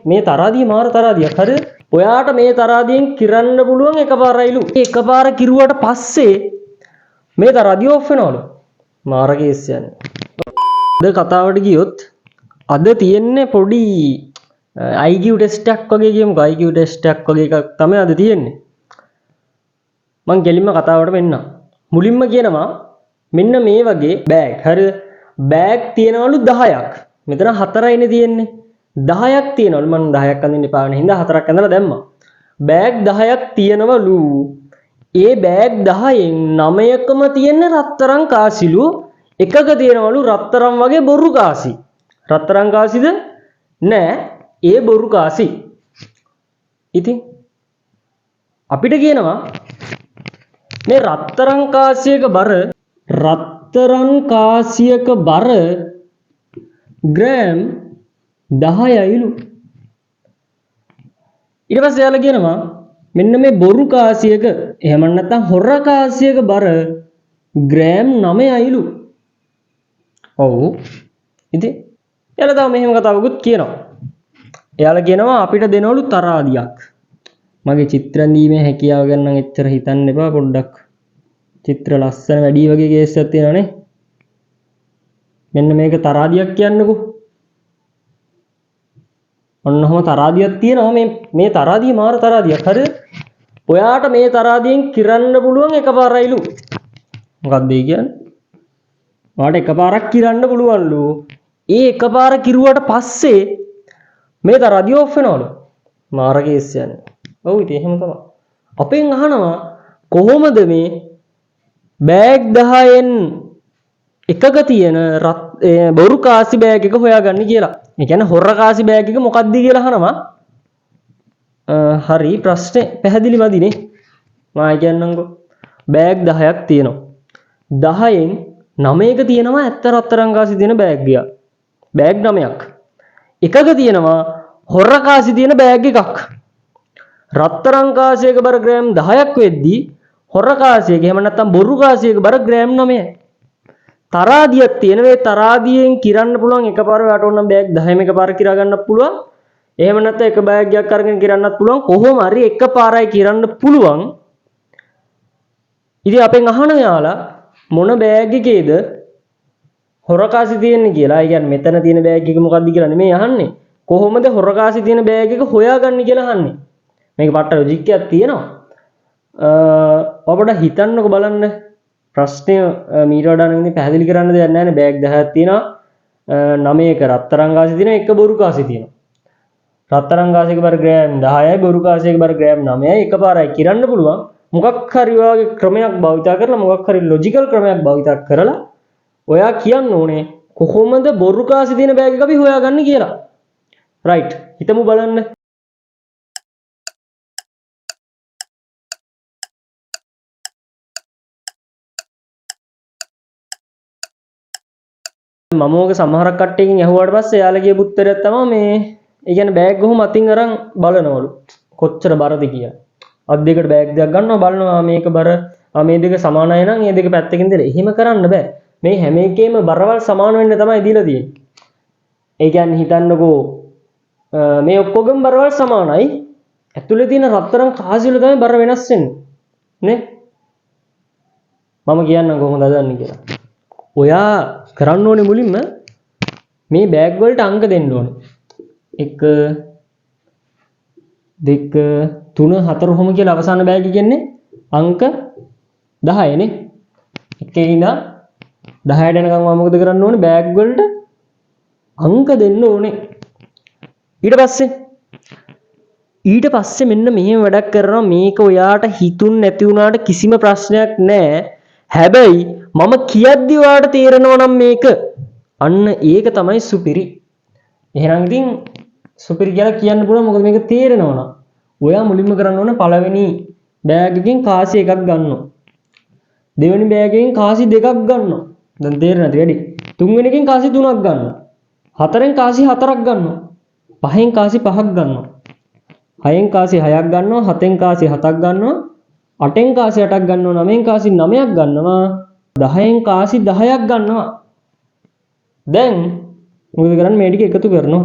මේ තරහදිය මාර තරහදියක්. හරිද? ඔයාට මේ තරහදියෙන් කිරන්න පුළුවන් එකපාරයිලු. එකපාර කිරුවට පස්සේ මේ තරහදිය ඔෆ් වෙනවලු. මාර කේස් යන්නේ. අද කතාවට ගියොත් අද තියෙන්නේ පොඩි IQ ටෙස්ට් එකක් වගේ කියමුකෝ. IQ ටෙස්ට් එකක් වගේ එකක් තමයි අද තියෙන්නේ. මං කෙලින්ම කතාවට මෙන්න. මුලින්ම කියනවා මෙන්න මේ වගේ බෑග්. හරිද? බෑග් තියෙනවලු 10ක්. මෙතන 4යිනේ තියෙන්නේ. 10ක් තියෙනවලු. මම 10ක් අඳින්න එපා වෙන හින්දා 4ක් අඳලා දැම්මා. බෑග් 10ක් තියෙනවලු. ඒ බෑග් 10න් 9කම තියෙන රත්තරන් කාසිලු. එකක තියෙනවලු රත්තරන් වගේ බොරු කාසි. රත්තරන් කාසිද? නෑ. ඒ බොරු කාසි. ඉතින් අපිට කියනවා මේ රත්තරන් කාසියක බර ග්‍රෑම් 10යිලු. ඊට පස්සේ යාළුවා කියනවා මෙන්න මේ බොරු කාසියක එහෙම නැත්නම් හොර කාසියක බර ග්‍රෑම් 9යිලු. ඔව්. ඉතින් යාළුවා තව මෙහෙම කතාවකුත් කියනවා. එයාලා කියනවා අපිට දෙනවලු තරහදියක්. මගේ චිත්‍ර ඇඳීමේ හැකියාව ගැන නම් එච්චර හිතන්න එපා පොඩ්ඩක්. චිත්‍ර ලස්සන වැඩි වගේ කේස් එකක් තියෙනවානේ. මෙන්න මේක තරහදියක් කියන්නකෝ. ඔන්නෝම තරහදියක් තියෙනවා. මේ තරහදිය මාර තරහදියක්. හරිද? ඔයාට මේ තරහදියෙන් කිරන්න පුළුවන් එකපාරයිලු. මොකක්ද ඒ කියන්නේ? ඔයාට එකපාරක් කිරන්න පුළුවන්ලු. ඒ එකපාර කිරුවට පස්සේ මේ තරහදිය ඔෆ් වෙනවලු. මාර කේස් යන්නේ. ඔව් ඉතින් එහෙම තමයි. අපෙන් අහනවා කොහොමද මේ බෑග් 10න් එකක තියෙන බොරු කාසි බෑග් එක හොයාගන්නේ කියලා. ඒ කියන්නේ හොර කාසි බෑග් එක මොකක්ද කියලා අහනවා. හරි ප්‍රශ්නේ පැහැදිලිවදිනේ. මම කියන්නම්කෝ. බෑග් 10ක් තියෙනවා. 10න් 9ක තියෙනවා ඇත්ත රත්තරන් කාසි තියෙන බෑග් ගියා. බෑග් 9ක්. එකක තියෙනවා හොර කාසි තියෙන බෑග් එකක්. රත්තරන් කාසියක බර ග්‍රෑම් 10ක් වෙද්දී හොර කාසියක එහෙම නැත්නම් බොරු කාසියක බර ග්‍රෑම් 9යි. තරහදියක් තියෙන මේ තරහදියෙන් කිරන්න පුළුවන් එකපාර ඔයාට ඕන නම් බෑග් 10ම එකපාර කිරා ගන්නත් පුළුවන්. එහෙම නැත්නම් එක බෑග් එකක් අරගෙන කිරන්නත් පුළුවන්. කොහොම හරි එකපාරයි කිරන්න පුළුවන්. ඉතින් අපෙන් අහන යාලා මොන බෑග් එකේද හොර කාසි තියෙන්නේ කියලා. ඒ කියන්නේ මෙතන තියෙන බෑග් එක මොකක්ද කියලා නෙමෙයි අහන්නේ. කොහොමද හොර කාසි තියෙන බෑග් එක හොයාගන්නේ කියලා අහන්නේ. මේක පට්ට ලොජික් එකක් තියෙනවා. ඔබට හිතන්නකෝ බලන්න ප්‍රශ්නය මීට වඩා නම් පැහැදිලි කරන්න දෙයක් නැහැ නේ. බෑග් 10ක් තියෙනවා. 9ක රත්තරන් කාසි තියෙනවා. එක බොරු කාසි තියෙනවා. රත්තරන් කාසියක බර ග්‍රෑම් 10යි බොරු කාසියක බර ග්‍රෑම් 9යි එකපාරයි කිරන්න පුළුවන්. මොකක් හරි වගේ ක්‍රමයක් භාවිතා කරලා මොකක් හරි ලොජිකල් ක්‍රමයක් භාවිතා කරලා ඔයා කියන්න ඕනේ කොහොමද බොරු කාසි තියෙන බෑග් එක අපි හොයාගන්නේ කියලා. රයිට්. හිතමු බලන්න. මම ඔක සමහරක් කට්ටියකින් ඇහුවාට පස්සේ එයාලා කියපු උත්තරයක් තමයි මේ ඒ කියන්නේ බෑග් කොහොම අතින් අරන් බලනවලු කොච්චර බරද කියලා. අත් දෙකට බෑග් දෙකක් ගන්නවා බලනවා මේක බර මේ දෙක සමානයි නම් මේ දෙක පැත්තකින් දාලා. එහෙම කරන්න බෑ. මේ හැම එකේම බරවල් සමාන වෙන්න තමයි දීලා තියෙන්නේ. ඒ කියන්නේ හිතන්නකෝ මේ ඔක්කොගම බරවල් සමානයි. ඇතුලේ තියෙන රත්තරන් කාසි වල තමයි බර වෙනස් වෙන්නේ. නේ? මම කියන්නම් කොහොමද හදන්නේ කියලා. ඔයා කරන්න ඕනේ මුලින්ම මේ බෑග් වලට අංක දෙන්න ඕනේ. 1 2 3 4 කොහොම කියලා අවසාන බෑග් එකන්නේ අංක 10 නේ. එකේ ඉඳන් 10ට යනකම් මම මොකද කරන්න ඕනේ බෑග් වලට අංක දෙන්න ඕනේ. ඊට පස්සේ මෙන්න මෙහෙම වැඩක් කරනවා. මේක ඔයාට හිතුන් නැති වුණාට කිසිම ප්‍රශ්නයක් නැහැ. හැබැයි මම කියද්දි ඔයාට තේරෙනවා නම් මේක අන්න ඒක තමයි සුපිරි. එහෙනම් ඉතින් සුපිරි කියලා කියන්න පුළුවන්. මොකද මේක තේරෙනවා නම් ඔයා මුලින්ම කරන්න ඕනේ පළවෙනි බෑග් එකකින් කාසි එකක් ගන්නවා. දෙවෙනි බෑග් එකකින් කාසි දෙකක් ගන්නවා. දැන් තේරෙනවද වැඩි? තුන්වෙනි එකකින් කාසි තුනක් ගන්නවා. හතරෙන් කාසි හතරක් ගන්නවා. පහෙන් කාසි පහක් ගන්නවා. හයෙන් කාසි හයක් ගන්නවා. හතෙන් කාසි හතක් ගන්නවා. අටෙන් කාසි අටක් ගන්නවා. නවයෙන් කාසි නවයක් ගන්නවා. 10න් කාසි 10ක් ගන්නවා. දැන් මොකද කරන්නේ මේ ටික එකතු කරනවා.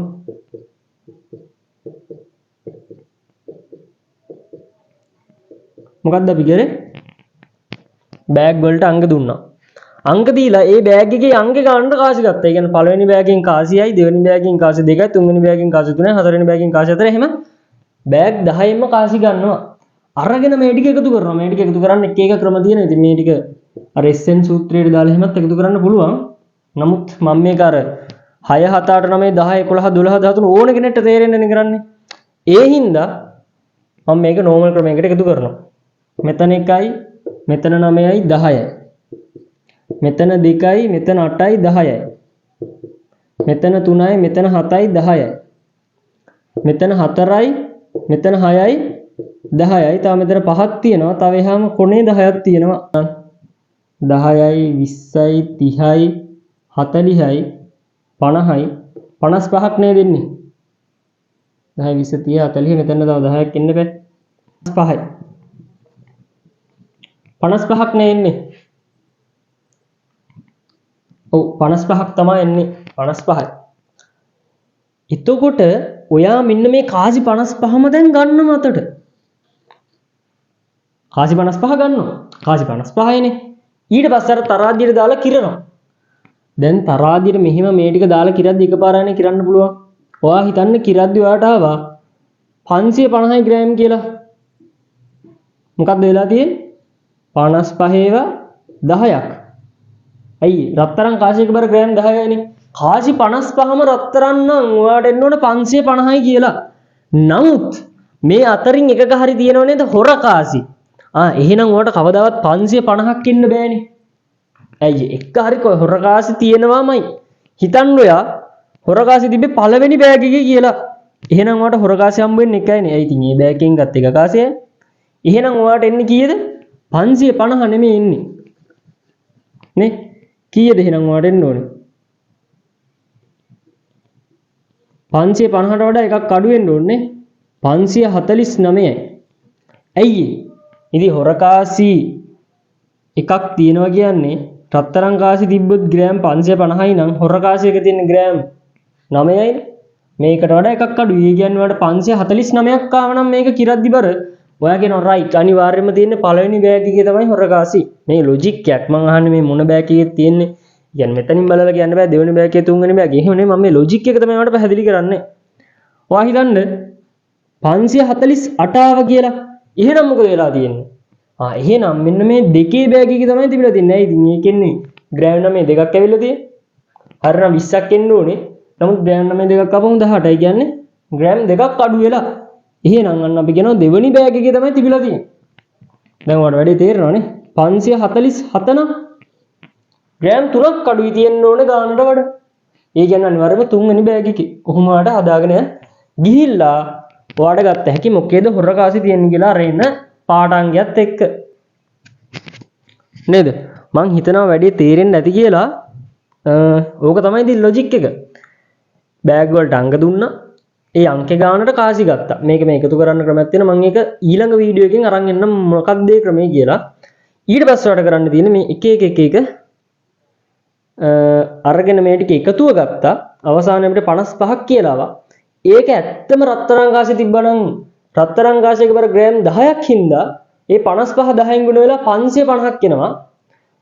මොකක්ද අපි කරේ? බෑග් වලට අංක දුන්නා. අංක දීලා ඒ බෑග් එකේ අංක ගන්න කාසි ගත්තා. ඒ කියන්නේ පළවෙනි බෑග්ගෙන් කාසියයි, දෙවෙනි බෑග්ගෙන් කාසි 2යි, තුන්වෙනි බෑග්ගෙන් කාසි 3යි, හතරවෙනි බෑග්ගෙන් කාසි 4යි එහෙම බෑග් 10ෙන්ම කාසි ගන්නවා. අරගෙන මේ ටික එකතු කරනවා. මේ ටික එකතු කරන්න එක එක ක්‍රම තියෙනවා. ඉතින් මේ ටික අර SN සූත්‍රයට දාලා එහෙමත් එකතු කරන්න පුළුවන්. නමුත් මම මේක අර 6 7 8 9 10 11 12 13 ඕන කෙනෙක්ට තේරෙන්න නේ කරන්නේ. ඒ හින්දා මම මේක නෝමල් ක්‍රමයකට එකතු කරනවා. මෙතන 1යි, මෙතන 9යි 10යි. මෙතන 2යි, මෙතන 8යි 10යි. මෙතන 3යි, මෙතන 7යි 10යි. මෙතන 4යි, මෙතන 6යි 10යි. තව මෙතන 5ක් තියෙනවා. තව එහාම කොනේ 10ක් තියෙනවා. 10යි 20යි 30යි 40යි 50යි 55ක් නේ දෙන්නේ. 10 20 30 40 මෙතන තව 10ක් එන්න බෑ. 55යි 55ක් නේ එන්නේ. ඔව් 55ක් තමයි එන්නේ. 55යි. එතකොට ඔයා මෙන්න මේ කාසි 55ම දැන් ගන්න මතට. කාසි 55 ගන්නවා. කාසි 55යිනේ. ඊට පස්සේ අර තරාදියට දාලා කිරනවා. දැන් තරාදියට මෙහිම මේ ටික දාලා කිරද්දි එකපාරයිනේ කිරන්න පුළුවන්. ඔයා හිතන්න කිරද්දි ඔයාට ආවා 550 ග්‍රෑම් කියලා. මොකක්ද වෙලා තියෙන්නේ? 55 ඒවා 10ක්. ඇයි රත්තරන් කාසියක බර ග්‍රෑම් 10යිනේ. කාසි 55ම රත්තරන් නම් ඔයාට එන්න ඕන 550යි කියලා. නමුත් මේ අතරින් එකක හරි තියෙනව නේද හොර කාසි. එහෙනම් ඔයාට කවදාවත් 550ක් ඉන්න බෑනේ. ඇයි එක හරි හොර කාසි තියෙනවාමයි. හිතන්න ඔයා හොර කාසි තිබ්බේ පළවෙනි බෑග් එකේ කියලා. එහෙනම් ඔයාට හොර කාසි හම්බ වෙන්නේ එකයිනේ. ඇයි ඉතින් මේ බෑග් එකෙන් ගත්ත එක කාසියයි. එහෙනම් ඔයාට එන්නේ කීයද? 550 නෙමෙයි එන්නේ. නේ? කීයද එහෙනම් ඔයාට එන්න ඕනේ? 550ට වඩා එකක් අඩු වෙන්න ඕනේ. 549යි. ඇයි ඉතින් හොර කාසි එකක් තියෙනවා කියන්නේ රත්තරන් කාසි තිබ්බොත් ග්‍රෑම් 550යි නම් හොර කාසි එක තියෙන ග්‍රෑම් 9යිනේ. මේකට වඩා එකක් අඩුයි. ඒ කියන්නේ ඔයාලට 549ක් ආව නම් මේක කිරද්දි බර ඔයා කියනවා රයිට් අනිවාර්යයෙන්ම තියෙන්නේ පළවෙනි බෑග් එකේ තමයි හොර කාසි. මේ ලොජික් එකක් මම අහන්නේ මේ මොන බෑග් එකේ තියෙන්නේ. කියන්නේ මෙතනින් බලලා කියන්න බෑ දෙවෙනි බෑග් එකේ තුන්වෙනි බෑග්. එහෙම නෙමෙයි මම මේ ලොජික් එක තමයි ඔයාලට පැහැදිලි කරන්නේ. ඔයා හිතන්න 548 ආව කියලා. එහෙනම් මොකද වෙලා තියෙන්නේ? එහෙනම් මෙන්න මේ දෙකේ බෑග් එකේ තමයි තිබිලා තින්නේ. ඇයි ඉතින් ඒකෙන්නේ ග්‍රෑම් 9 දෙකක් ඇවිල්ලා තියෙන්නේ. හරිනම් 20ක් එන්න ඕනේ. නමුත් ග්‍රෑම් 9 දෙකක් අපමු 18යි කියන්නේ ග්‍රෑම් දෙකක් අඩු වෙලා. එහෙනම් අන්න අපි කියනවා දෙවෙනි බෑග් එකේ තමයි තිබිලා තියෙන්නේ. දැන් ඔයාලට වැඩි තේරෙනවනේ. 547 නම් ග්‍රෑම් 3ක් අඩුයි තියෙන්න ඕනේ ගානට වඩා. ඒ කියන්නේ අනිවාර්යයෙන්ම තුන්වෙනි බෑග් එකේ. කොහොම වඩ හදාගෙන ගිහිල්ලා ඔයාලට ගත්ත හැකි මොකේද හොර කාසි තියෙන්නේ කියලා අරගෙන පාඩංගයත් එක්ක. නේද? මං හිතනවා වැඩි තේරෙන්නේ නැති කියලා. ඕක තමයි ඉතින් ලොජික් එක. බෑග් වලට අංක දුන්නා. ඒ අංකේ ගානට කාසි ගත්තා. මේක මේ එකතු කරන්න ක්‍රමයක් තියෙනවා. මම ඒක ඊළඟ වීඩියෝ එකෙන් අරන් එන්නම් මොකක්ද ඒ ක්‍රමය කියලා. ඊට පස්සේ ඔයාලට කරන්න තියෙන්නේ මේ එක අරගෙන මේ ටික එකතුව ගත්තා. අවසානයේ අපිට 55ක් කියලා ආවා. ඒක ඇත්තම රත්තරන් කාසි තිබ්බනම් රත්තරන් කාසියක බර ග්‍රෑම් 10ක් හින්දා ඒ 55 10න් ගුණ වෙලා 550ක් එනවා.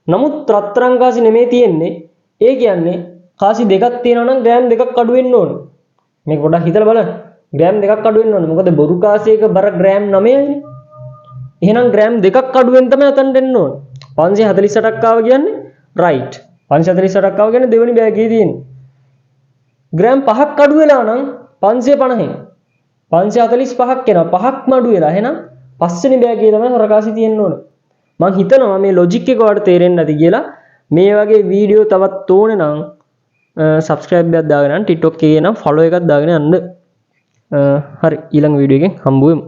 නමුත් රත්තරන් කාසි නෙමෙයි තියෙන්නේ. ඒ කියන්නේ කාසි දෙකක් තියෙනවා නම් ග්‍රෑම් දෙකක් අඩු වෙන්න ඕනේ. මේක පොඩ්ඩක් හිතලා බලන්න. ග්‍රෑම් දෙකක් අඩු වෙන්න ඕනේ. මොකද බොරු කාසියක බර ග්‍රෑම් 9යිනේ. එහෙනම් ග්‍රෑම් දෙකක් අඩු වෙන්න තමයි අතන දෙන්න ඕනේ. 548ක් ආව කියන්නේ රයිට්. 548ක් ආව කියන්නේ දෙවෙනි බෑග් එකේ තියෙන්නේ. ග්‍රෑම් 5ක් අඩු වෙලා නම් 550න් 545ක් එනවා. 5ක්ම අඩු වෙලා. එහෙනම් පස්වෙනි බෑග් එකේ තමයි හොර කාසි තියෙන්න ඕනේ. මම හිතනවා මේ ලොජික් එක ඔයාලට තේරෙන්නේ නැති කියලා. මේ වගේ වීඩියෝ තවත් ඕනේ නම් subscribe එකක් දාගෙන යන්න. TikTok එකේ නම් follow එකක් දාගෙන යන්න. හරි ඊළඟ වීඩියෝ එකෙන් හම්බ වෙමු.